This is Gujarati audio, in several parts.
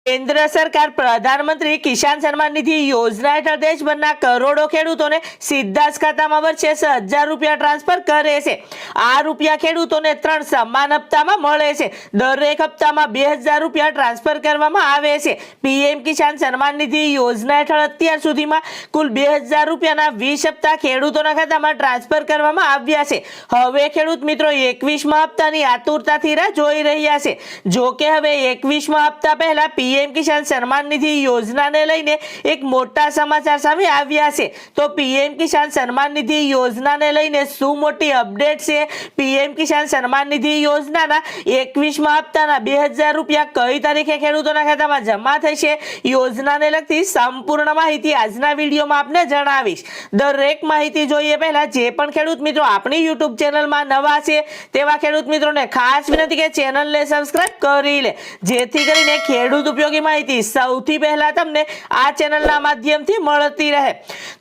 केंद्र सरकार प्रधानमंत्री किसान सम्मान निधि योजना हेठळ देशभરના करोड़ो ખેડૂતોને સીધા જ ખાતામાં વર્ષે 10,000 રૂપિયા ટ્રાન્સફર કરે છે। આ રૂપિયા ખેડૂતોને 3 સમાન હપ્તામાં મળે છે। દરેક હપ્તામાં 2,000 રૂપિયા ટ્રાન્સફર કરવામાં આવે છે। પીએમ કિસાન સન્માન નિધિ યોજના હેઠળ અત્યાર સુધીમાં કુલ 2,000 રૂપિયાના 20 હપ્તા ખેડૂતોના ખાતામાં ટ્રાન્સફર કરવામાં આવ્યા છે। હવે ખેડૂત મિત્રો 21મા હપ્તાની આતુરતાથી રાહ જોઈ રહ્યા છે। જો કે હવે 21મા હપ્તા પહેલા पीएम किसान सम्मान निधि योजना ने लईने एक मोटा समाचार सामे आव्या छे। तो पीएम किसान सम्मान निधि योजना ने लईने शुं मोटी अपडेट छे? पीएम किसान सम्मान निधि योजनाना 21મા हप्ताना 2,000 રૂપિયા કઈ તારીખે ખેડૂતોના ખાતામાં જમા થશે? યોજનાને લગતી સંપૂર્ણ માહિતી આજના વિડીયોમાં આપને જણાવીશ। દરેક માહિતી જોઈએ પહેલા જે પણ ખેડૂત મિત્રો આપણી YouTube ચેનલમાં નવા છે તેવા ખેડૂત મિત્રોને ખાસ વિનંતી કે ચેનલને સબસ્ક્રાઇબ કરી લે, જેથી કરીને ખેડૂત ઉપયોगी माहिती સૌથી પહેલા તમને આ ચેનલના માધ્યમથી મળતી રહે।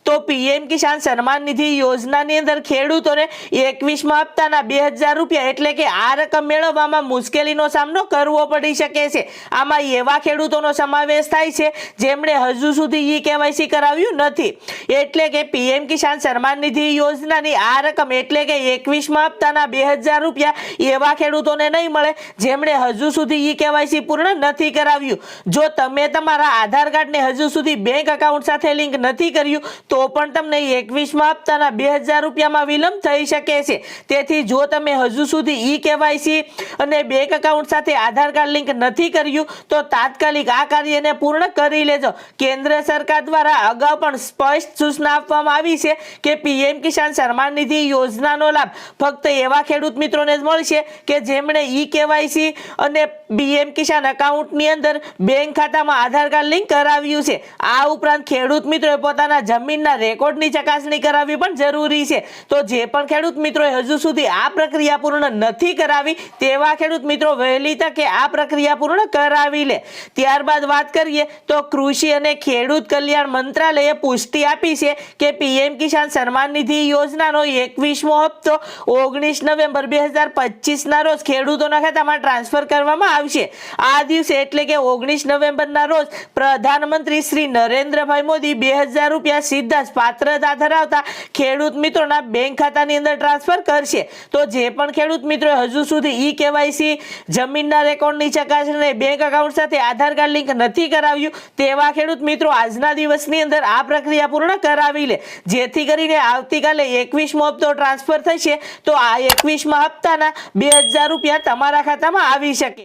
તો પીએમ કિસાન સન્માન નિધિ યોજનાની અંદર ખેડૂતોને 21મા હપ્તાના 2,000 રૂપિયા એટલે કે આ રકમ મેળવવામાં મુશ્કેલીનો સામનો કરવો પડી શકે છે। આમાં એવા ખેડૂતોનો સમાવેશ થાય છે જેમણે હજુ સુધી ઈ-કેવાયસી કરાવ્યું નથી। એટલે કે પીએમ કિસાન સન્માન નિધિ યોજનાની આ રકમ એટલે કે 21મા હપ્તાના 2,000 રૂપિયા એવા ખેડૂતોને નહીં મળે જેમણે હજુ સુધી ઈ-કેવાયસી પૂર્ણ નથી કરાવ્યું। જો તમે તમારા આધાર કાર્ડને હજુ સુધી બેંક એકાઉન્ટ સાથે લિંક નથી કર્યું તો પણ તમને 21મા હપ્તાના 2,000 રૂપિયામાં વિલંબ થઈ શકે છે। તેથી જો તમે હજુ સુધી ઈ-કેવાયસી અને બેંક એકાઉન્ટ સાથે આધાર કાર્ડ લિંક નથી કર્યું તો તાત્કાલિક આ કાર્યને પૂર્ણ કરી લેજો। કેન્દ્ર સરકાર દ્વારા અગાઉ પણ સ્પષ્ટ સૂચના આપવામાં આવી છે કે પીએમ કિસાન સન્માન નિધિ યોજનાનો લાભ ફક્ત એવા ખેડૂત મિત્રોને જ મળશે કે જેમણે ઈ-કેવાયસી અને પીએમ કિસાન એકાઉન્ટની અંદર બેંક ખાતામાં આધાર કાર્ડ લિંક કરાવ્યું છે। આ ઉપરાંત ખેડૂત મિત્રોએ પોતાના જમીનના રેકોર્ડની ચકાસણી કરાવવી પણ જરૂરી છે। તો જે પણ ખેડૂત મિત્રોએ હજુ સુધી આ પ્રક્રિયા પૂર્ણ નથી કરાવી તેવા ખેડૂત મિત્રો વહેલી તકે આ પ્રક્રિયા પૂર્ણ કરાવી લે। ત્યારબાદ વાત કરીએ તો કૃષિ અને ખેડૂત કલ્યાણ મંત્રાલયે પુષ્ટિ આપી છે કે પીએમ કિસાન સન્માન નિધિ યોજનાનો 21મો હપ્તો 19 નવેમ્બર 2025ના રોજ ખેડૂતોના ખાતામાં ટ્રાન્સફર કરવામાં આવશે। આ દિવસે એટલે કે 19 નવેમ્બરના રોજ પ્રધાનમંત્રી શ્રી નરેન્દ્રભાઈ મોદી 2,000 રૂપિયા સીધા જ પાત્રતા ધરાવતા ખેડૂત મિત્રોના બેંક ખાતાની અંદર ટ્રાન્સફર કરશે। તો જે પણ ખેડૂત મિત્રોએ હજુ સુધી ઈ-કેવાયસી, જમીનના રેકોર્ડની ચકાસણી, બેંક એકાઉન્ટ સાથે આધાર કાર્ડ લિંક નથી કરાવ્યું તેવા ખેડૂત મિત્રો આજના દિવસની અંદર આ પ્રક્રિયા પૂર્ણ કરાવી લે, જેથી કરીને આવતીકાલે 21મો હપ્તો ટ્રાન્સફર થશે તો આ 21મા હપ્તાના 2,000 રૂપિયા તમારા ખાતામાં આવી શકે।